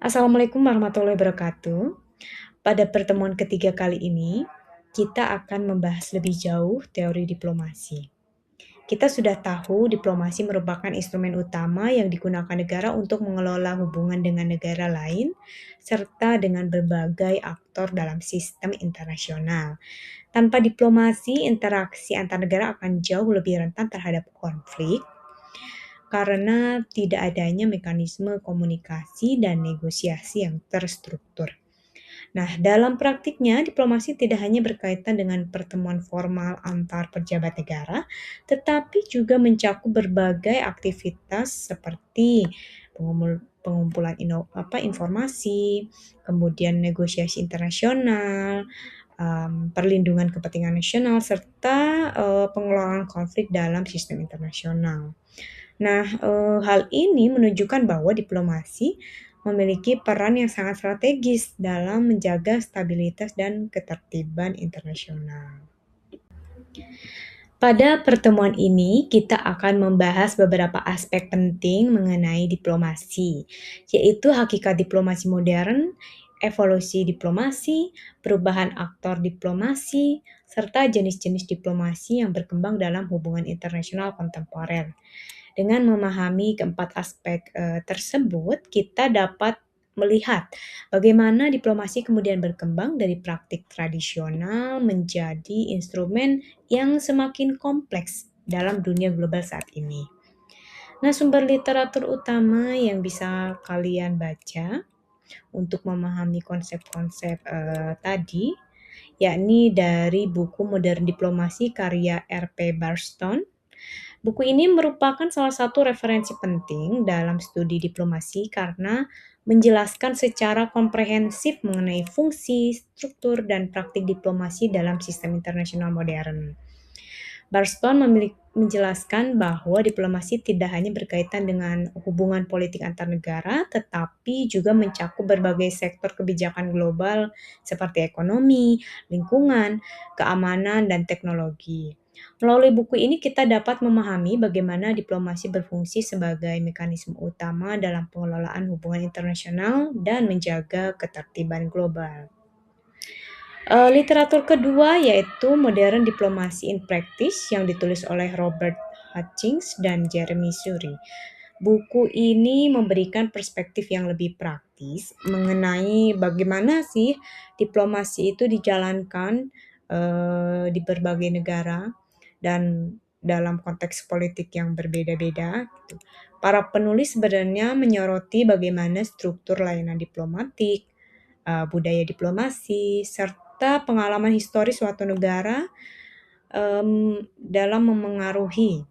Assalamualaikum warahmatullahi wabarakatuh. Pada pertemuan ketiga kali ini, kita akan membahas lebih jauh teori diplomasi. Kita sudah tahu diplomasi merupakan instrumen utama yang digunakan negara untuk mengelola hubungan dengan negara lain, serta dengan berbagai aktor dalam sistem internasional. Tanpa diplomasi, interaksi antar negara akan jauh lebih rentan terhadap konflik karena tidak adanya mekanisme komunikasi dan negosiasi yang terstruktur. Nah, dalam praktiknya, diplomasi tidak hanya berkaitan dengan pertemuan formal antar pejabat negara, tetapi juga mencakup berbagai aktivitas seperti pengumpulan informasi, kemudian negosiasi internasional, perlindungan kepentingan nasional, serta pengelolaan konflik dalam sistem internasional. Nah, hal ini menunjukkan bahwa diplomasi memiliki peran yang sangat strategis dalam menjaga stabilitas dan ketertiban internasional. Pada pertemuan ini, kita akan membahas beberapa aspek penting mengenai diplomasi, yaitu hakikat diplomasi modern, evolusi diplomasi, perubahan aktor diplomasi, serta jenis-jenis diplomasi yang berkembang dalam hubungan internasional kontemporer. Dengan memahami keempat aspek tersebut, kita dapat melihat bagaimana diplomasi kemudian berkembang dari praktik tradisional menjadi instrumen yang semakin kompleks dalam dunia global saat ini. Nah, sumber literatur utama yang bisa kalian baca untuk memahami konsep-konsep tadi, yakni dari buku Modern Diplomasi karya R.P. Barstone. Buku ini merupakan salah satu referensi penting dalam studi diplomasi karena menjelaskan secara komprehensif mengenai fungsi, struktur, dan praktik diplomasi dalam sistem internasional modern. Barstone menjelaskan bahwa diplomasi tidak hanya berkaitan dengan hubungan politik antar negara, tetapi juga mencakup berbagai sektor kebijakan global seperti ekonomi, lingkungan, keamanan, dan teknologi. Melalui buku ini kita dapat memahami bagaimana diplomasi berfungsi sebagai mekanisme utama dalam pengelolaan hubungan internasional dan menjaga ketertiban global. Literatur kedua yaitu Modern Diplomacy in Practice yang ditulis oleh Robert Hutchings dan Jeremy Suri. Buku ini memberikan perspektif yang lebih praktis mengenai bagaimana sih diplomasi itu dijalankan di berbagai negara dan dalam konteks politik yang berbeda-beda. Gitu. Para penulis sebenarnya menyoroti bagaimana struktur layanan diplomatik, budaya diplomasi, serta pengalaman historis suatu negara dalam memengaruhi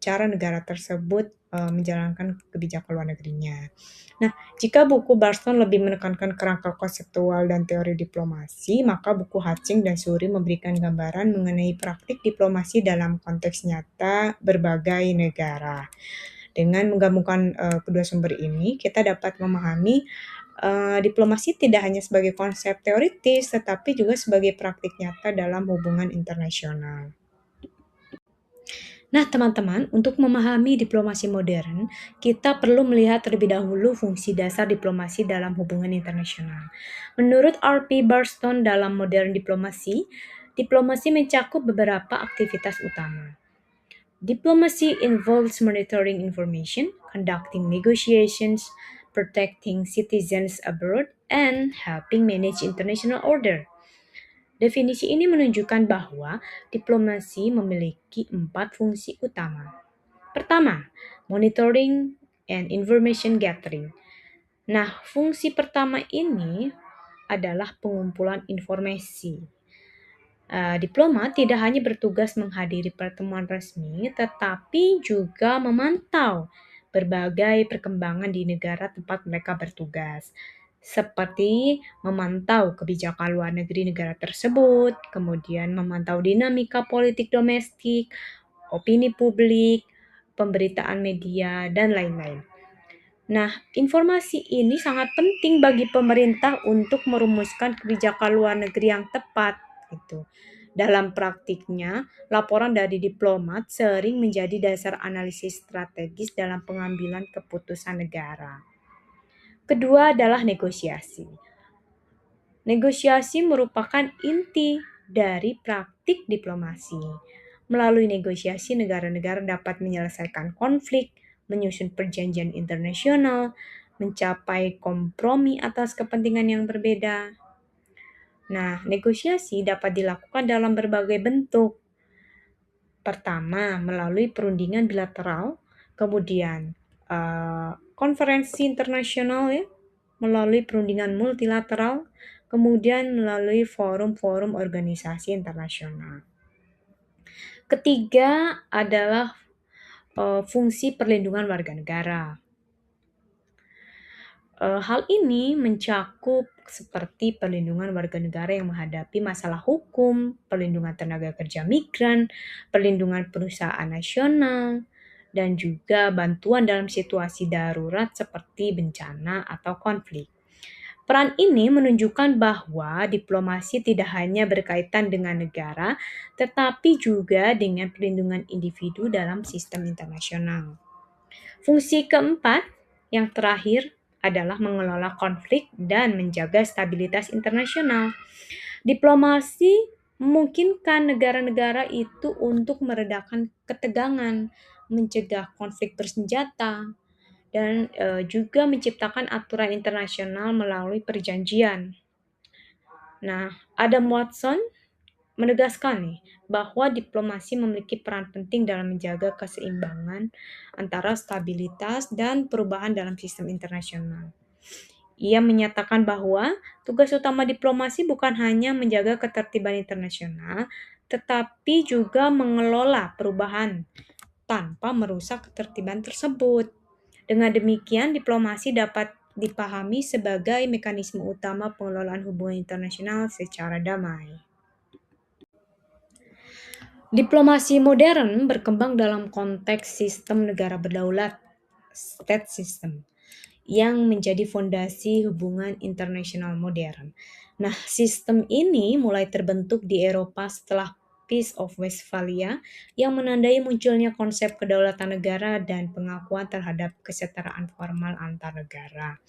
cara negara tersebut menjalankan kebijakan luar negerinya. Nah, jika buku Barstone lebih menekankan kerangka konseptual dan teori diplomasi, maka buku Hutchings dan Suri memberikan gambaran mengenai praktik diplomasi dalam konteks nyata berbagai negara. Dengan menggabungkan kedua sumber ini, kita dapat memahami diplomasi tidak hanya sebagai konsep teoritis, tetapi juga sebagai praktik nyata dalam hubungan internasional. Nah, teman-teman, untuk memahami diplomasi modern, kita perlu melihat terlebih dahulu fungsi dasar diplomasi dalam hubungan internasional. Menurut R.P. Barstone dalam Modern diplomasi mencakup beberapa aktivitas utama. Diplomacy involves monitoring information, conducting negotiations, protecting citizens abroad, and helping manage international order. Definisi ini menunjukkan bahwa diplomasi memiliki 4 fungsi utama. Pertama, monitoring and information gathering. Nah, fungsi pertama ini adalah pengumpulan informasi. Diplomat tidak hanya bertugas menghadiri pertemuan resmi, tetapi juga memantau berbagai perkembangan di negara tempat mereka bertugas, seperti memantau kebijakan luar negeri negara tersebut, kemudian memantau dinamika politik domestik, opini publik, pemberitaan media, dan lain-lain. Nah, informasi ini sangat penting bagi pemerintah untuk merumuskan kebijakan luar negeri yang tepat. Gitu. Dalam praktiknya, laporan dari diplomat sering menjadi dasar analisis strategis dalam pengambilan keputusan negara. Kedua adalah negosiasi. Negosiasi merupakan inti dari praktik diplomasi. Melalui negosiasi, negara-negara dapat menyelesaikan konflik, menyusun perjanjian internasional, mencapai kompromi atas kepentingan yang berbeda. Nah, negosiasi dapat dilakukan dalam berbagai bentuk. Pertama, melalui perundingan bilateral, kemudian konferensi internasional ya, melalui perundingan multilateral, kemudian melalui forum-forum organisasi internasional. Ketiga adalah fungsi perlindungan warga negara. Hal ini mencakup seperti perlindungan warga negara yang menghadapi masalah hukum, perlindungan tenaga kerja migran, perlindungan perusahaan nasional, dan juga bantuan dalam situasi darurat seperti bencana atau konflik. Peran ini menunjukkan bahwa diplomasi tidak hanya berkaitan dengan negara, tetapi juga dengan perlindungan individu dalam sistem internasional. Fungsi keempat, yang terakhir, adalah mengelola konflik dan menjaga stabilitas internasional. Diplomasi memungkinkan negara-negara itu untuk meredakan ketegangan, mencegah konflik bersenjata, dan juga menciptakan aturan internasional melalui perjanjian. Nah, Adam Watson menegaskan nih bahwa diplomasi memiliki peran penting dalam menjaga keseimbangan antara stabilitas dan perubahan dalam sistem internasional. Ia menyatakan bahwa tugas utama diplomasi bukan hanya menjaga ketertiban internasional, tetapi juga mengelola perubahan tanpa merusak ketertiban tersebut. Dengan demikian, diplomasi dapat dipahami sebagai mekanisme utama pengelolaan hubungan internasional secara damai. Diplomasi modern berkembang dalam konteks sistem negara berdaulat, state system, yang menjadi fondasi hubungan internasional modern. Nah, sistem ini mulai terbentuk di Eropa setelah Peace of Westphalia yang menandai munculnya konsep kedaulatan negara dan pengakuan terhadap kesetaraan formal antar negara.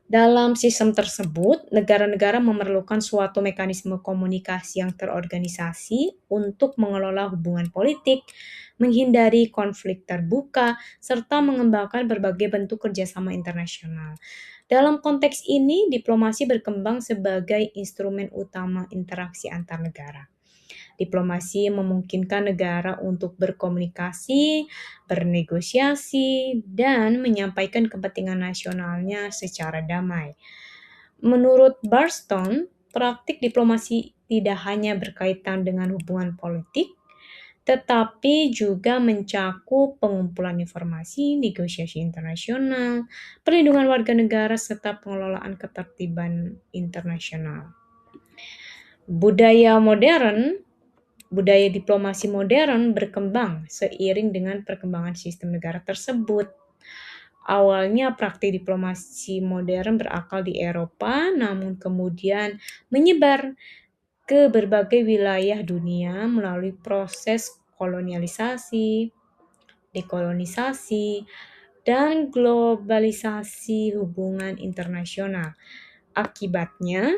Dalam sistem tersebut, negara-negara memerlukan suatu mekanisme komunikasi yang terorganisasi untuk mengelola hubungan politik, menghindari konflik terbuka, serta mengembangkan berbagai bentuk kerjasama internasional. Dalam konteks ini, diplomasi berkembang sebagai instrumen utama interaksi antar negara. Diplomasi memungkinkan negara untuk berkomunikasi, bernegosiasi, dan menyampaikan kepentingan nasionalnya secara damai. Menurut Barstone, praktik diplomasi tidak hanya berkaitan dengan hubungan politik, tetapi juga mencakup pengumpulan informasi, negosiasi internasional, perlindungan warga negara, serta pengelolaan ketertiban internasional. Budaya diplomasi modern berkembang seiring dengan perkembangan sistem negara tersebut. Awalnya praktik diplomasi modern berakar di Eropa, namun kemudian menyebar ke berbagai wilayah dunia melalui proses kolonialisasi, dekolonisasi, dan globalisasi hubungan internasional. Akibatnya,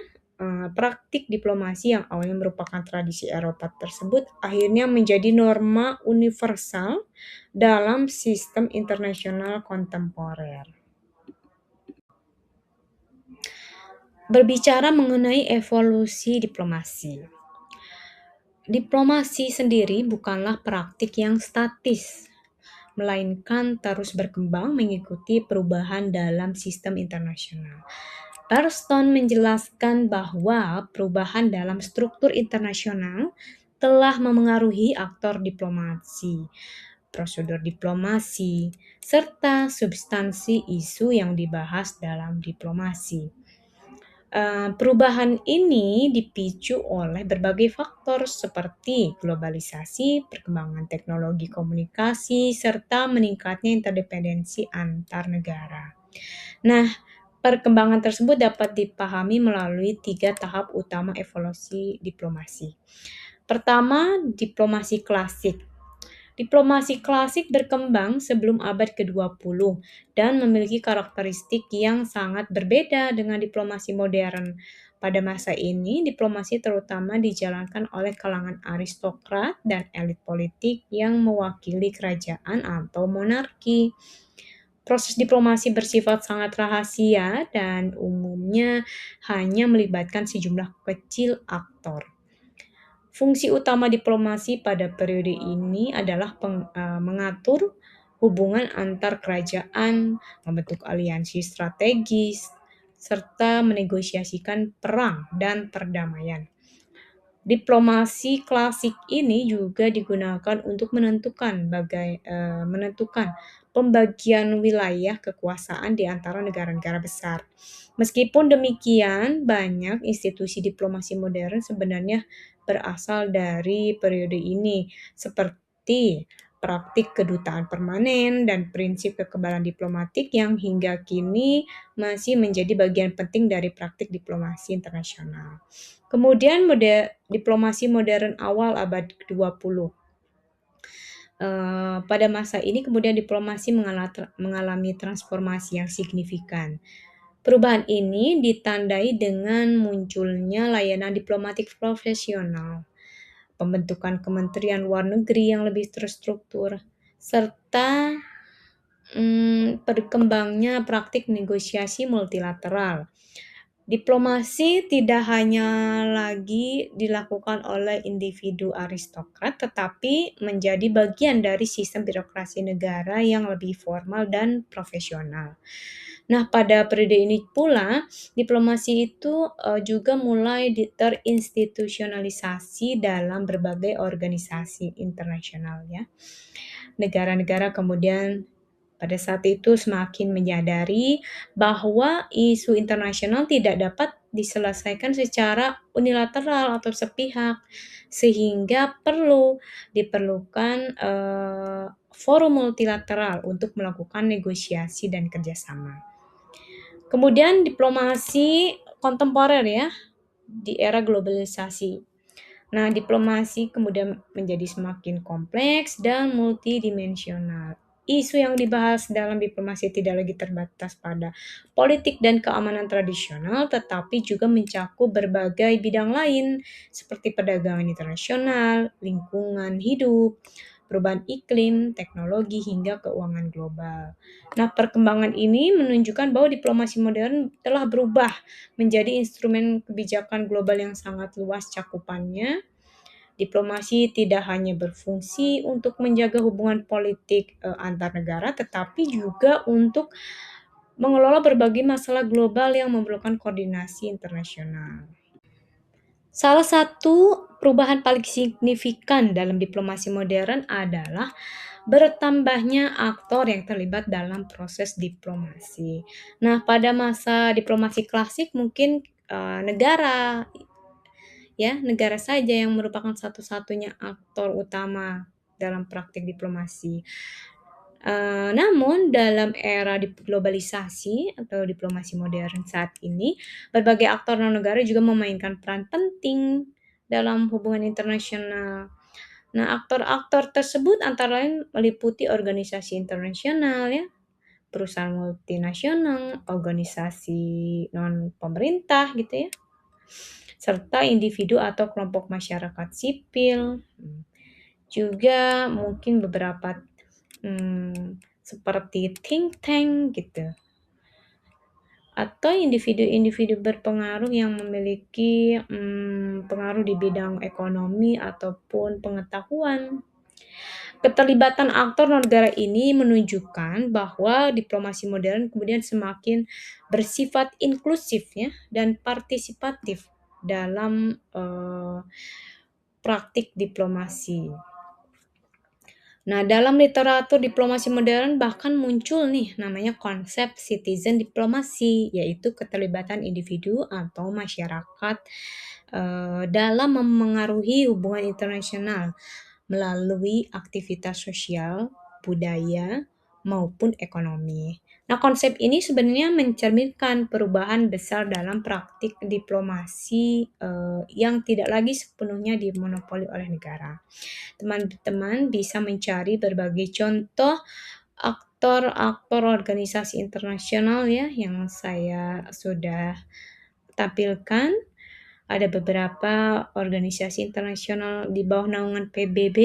praktik diplomasi yang awalnya merupakan tradisi Eropa tersebut akhirnya menjadi norma universal dalam sistem internasional kontemporer. Berbicara mengenai evolusi diplomasi. Diplomasi sendiri bukanlah praktik yang statis, melainkan terus berkembang mengikuti perubahan dalam sistem internasional. Barstone menjelaskan bahwa perubahan dalam struktur internasional telah memengaruhi aktor diplomasi, prosedur diplomasi, serta substansi isu yang dibahas dalam diplomasi. Perubahan ini dipicu oleh berbagai faktor seperti globalisasi, perkembangan teknologi komunikasi, serta meningkatnya interdependensi antar negara. Nah, perkembangan tersebut dapat dipahami melalui 3 tahap utama evolusi diplomasi. Pertama, diplomasi klasik. Diplomasi klasik berkembang sebelum abad ke-20 dan memiliki karakteristik yang sangat berbeda dengan diplomasi modern. Pada masa ini, diplomasi terutama dijalankan oleh kalangan aristokrat dan elit politik yang mewakili kerajaan atau monarki. Proses diplomasi bersifat sangat rahasia dan umumnya hanya melibatkan sejumlah kecil aktor. Fungsi utama diplomasi pada periode ini adalah mengatur hubungan antar kerajaan, membentuk aliansi strategis, serta menegosiasikan perang dan perdamaian. Diplomasi klasik ini juga digunakan untuk menentukan pembagian wilayah kekuasaan di antara negara-negara besar. Meskipun demikian, banyak institusi diplomasi modern sebenarnya berasal dari periode ini, seperti praktik kedutaan permanen dan prinsip kekebalan diplomatik yang hingga kini masih menjadi bagian penting dari praktik diplomasi internasional. Kemudian diplomasi modern awal abad ke-20. Pada masa ini kemudian diplomasi mengalami transformasi yang signifikan. Perubahan ini ditandai dengan munculnya layanan diplomatik profesional, pembentukan kementerian luar negeri yang lebih terstruktur, serta berkembangnya praktik negosiasi multilateral. Diplomasi tidak hanya lagi dilakukan oleh individu aristokrat, tetapi menjadi bagian dari sistem birokrasi negara yang lebih formal dan profesional. Nah, pada periode ini pula, diplomasi itu juga mulai terinstitusionalisasi dalam berbagai organisasi internasional ya. Negara-negara kemudian pada saat itu semakin menyadari bahwa isu internasional tidak dapat diselesaikan secara unilateral atau sepihak, sehingga diperlukan forum multilateral untuk melakukan negosiasi dan kerjasama. Kemudian diplomasi kontemporer ya, di era globalisasi. Nah, diplomasi kemudian menjadi semakin kompleks dan multidimensional. Isu yang dibahas dalam diplomasi tidak lagi terbatas pada politik dan keamanan tradisional, tetapi juga mencakup berbagai bidang lain seperti perdagangan internasional, lingkungan hidup, perubahan iklim, teknologi, hingga keuangan global. Nah, perkembangan ini menunjukkan bahwa diplomasi modern telah berubah menjadi instrumen kebijakan global yang sangat luas cakupannya. Diplomasi tidak hanya berfungsi untuk menjaga hubungan politik antar negara, tetapi juga untuk mengelola berbagai masalah global yang memerlukan koordinasi internasional. Salah satu perubahan paling signifikan dalam diplomasi modern adalah bertambahnya aktor yang terlibat dalam proses diplomasi. Nah, pada masa diplomasi klasik mungkin negara saja yang merupakan satu-satunya aktor utama dalam praktik diplomasi. Namun dalam era globalisasi atau diplomasi modern saat ini, berbagai aktor non-negara juga memainkan peran penting dalam hubungan internasional. Nah, aktor-aktor tersebut antara lain meliputi organisasi internasional ya, perusahaan multinasional, organisasi non-pemerintah gitu ya, serta individu atau kelompok masyarakat sipil. Juga mungkin beberapa seperti think tank gitu, atau individu-individu berpengaruh yang memiliki pengaruh di bidang ekonomi ataupun pengetahuan. Keterlibatan aktor non-negara ini menunjukkan bahwa diplomasi modern kemudian semakin bersifat inklusif ya dan partisipatif dalam praktik diplomasi. Nah, dalam literatur diplomasi modern bahkan muncul nih namanya konsep citizen diplomasi, yaitu keterlibatan individu atau masyarakat dalam memengaruhi hubungan internasional melalui aktivitas sosial, budaya, maupun ekonomi. Nah, konsep ini sebenarnya mencerminkan perubahan besar dalam praktik diplomasi yang tidak lagi sepenuhnya dimonopoli oleh negara. Teman-teman bisa mencari berbagai contoh aktor-aktor organisasi internasional ya yang saya sudah tampilkan. Ada beberapa organisasi internasional di bawah naungan PBB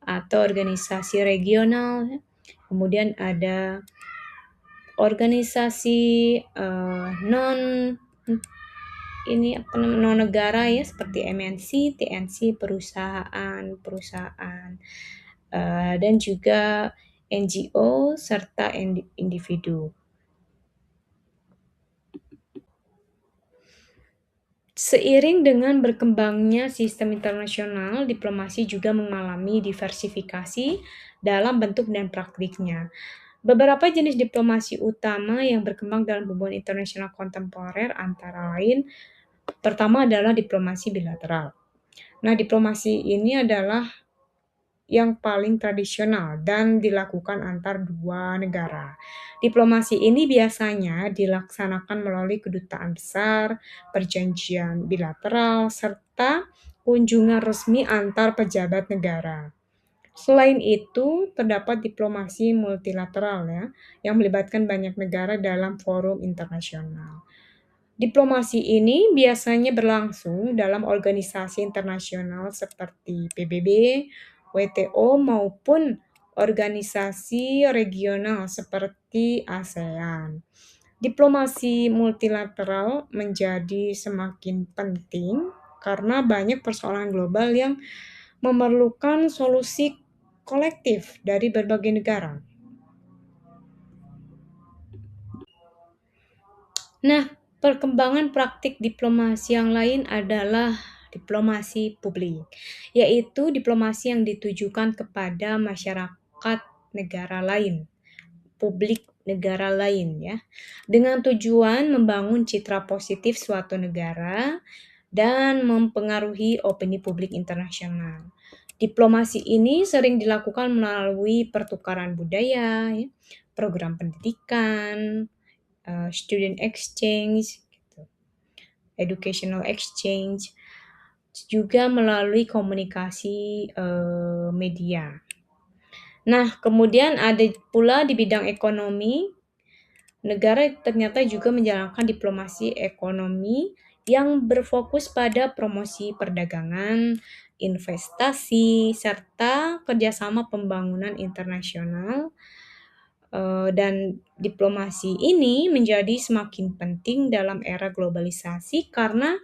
atau organisasi regional. Kemudian ada organisasi non non negara ya seperti MNC, TNC, perusahaan dan juga NGO serta individu. Seiring dengan berkembangnya sistem internasional, diplomasi juga mengalami diversifikasi dalam bentuk dan praktiknya. Beberapa jenis diplomasi utama yang berkembang dalam hubungan internasional kontemporer antara lain, pertama adalah diplomasi bilateral. Nah, diplomasi ini adalah yang paling tradisional dan dilakukan antar dua negara. Diplomasi ini biasanya dilaksanakan melalui kedutaan besar, perjanjian bilateral, serta kunjungan resmi antar pejabat negara. Selain itu, terdapat diplomasi multilateral ya, yang melibatkan banyak negara dalam forum internasional. Diplomasi ini biasanya berlangsung dalam organisasi internasional seperti PBB, WTO maupun organisasi regional seperti ASEAN. Diplomasi multilateral menjadi semakin penting karena banyak persoalan global yang memerlukan solusi kolektif dari berbagai negara. Nah, perkembangan praktik diplomasi yang lain adalah diplomasi publik, yaitu diplomasi yang ditujukan kepada masyarakat negara lain, publik negara lain ya, dengan tujuan membangun citra positif suatu negara dan mempengaruhi opini publik internasional. Diplomasi ini sering dilakukan melalui pertukaran budaya, ya, program pendidikan, student exchange, gitu, educational exchange, juga melalui komunikasi media. Nah, kemudian ada pula di bidang ekonomi, negara ternyata juga menjalankan diplomasi ekonomi yang berfokus pada promosi perdagangan, investasi, serta kerjasama pembangunan internasional. Dan diplomasi ini menjadi semakin penting dalam era globalisasi karena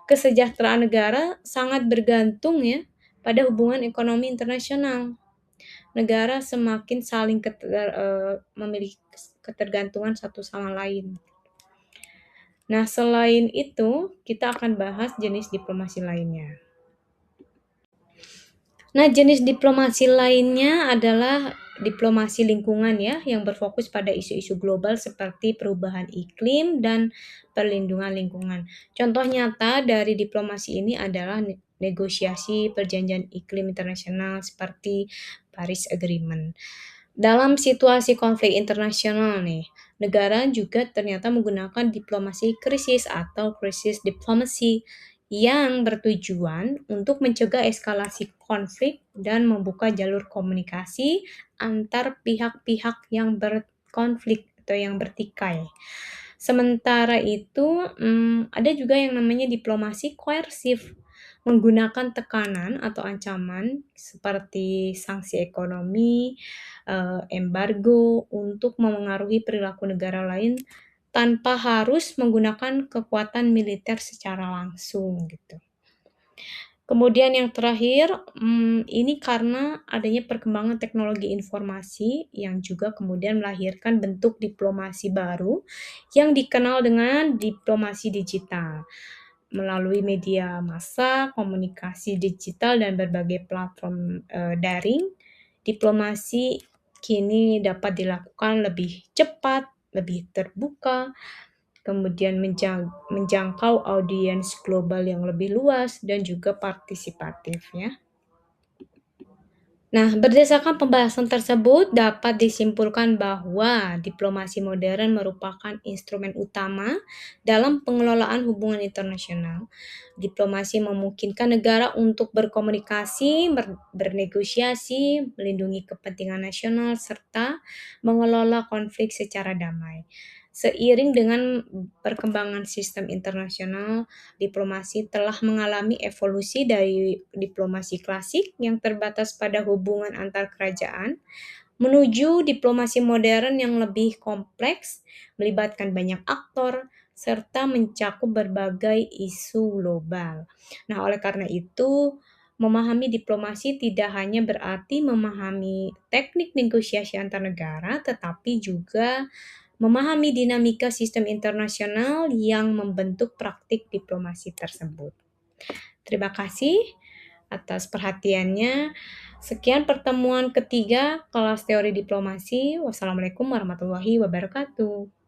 kesejahteraan negara sangat bergantung ya pada hubungan ekonomi internasional. Negara semakin saling memiliki ketergantungan satu sama lain. Nah, selain itu, kita akan bahas jenis diplomasi lainnya. Nah, jenis diplomasi lainnya adalah diplomasi lingkungan ya, yang berfokus pada isu-isu global seperti perubahan iklim dan perlindungan lingkungan. Contoh nyata dari diplomasi ini adalah negosiasi perjanjian iklim internasional seperti Paris Agreement. Dalam situasi konflik internasional nih, negara juga ternyata menggunakan diplomasi krisis atau crisis diplomacy yang bertujuan untuk mencegah eskalasi konflik dan membuka jalur komunikasi antar pihak-pihak yang berkonflik atau yang bertikai. Sementara itu, ada juga yang namanya diplomasi koersif, menggunakan tekanan atau ancaman seperti sanksi ekonomi, embargo untuk memengaruhi perilaku negara lain tanpa harus menggunakan kekuatan militer secara langsung gitu. Kemudian yang terakhir, ini karena adanya perkembangan teknologi informasi yang juga kemudian melahirkan bentuk diplomasi baru yang dikenal dengan diplomasi digital. Melalui media massa, komunikasi digital dan berbagai platform daring, diplomasi kini dapat dilakukan lebih cepat, lebih terbuka, kemudian menjangkau audiens global yang lebih luas dan juga partisipatif ya. Nah, berdasarkan pembahasan tersebut dapat disimpulkan bahwa diplomasi modern merupakan instrumen utama dalam pengelolaan hubungan internasional. Diplomasi memungkinkan negara untuk berkomunikasi, bernegosiasi, melindungi kepentingan nasional, serta mengelola konflik secara damai. Seiring dengan perkembangan sistem internasional, diplomasi telah mengalami evolusi dari diplomasi klasik yang terbatas pada hubungan antar kerajaan menuju diplomasi modern yang lebih kompleks, melibatkan banyak aktor, serta mencakup berbagai isu global. Nah, oleh karena itu, memahami diplomasi tidak hanya berarti memahami teknik negosiasi antar negara, tetapi juga memahami dinamika sistem internasional yang membentuk praktik diplomasi tersebut. Terima kasih atas perhatiannya. Sekian pertemuan ketiga kelas teori diplomasi. Wassalamualaikum warahmatullahi wabarakatuh.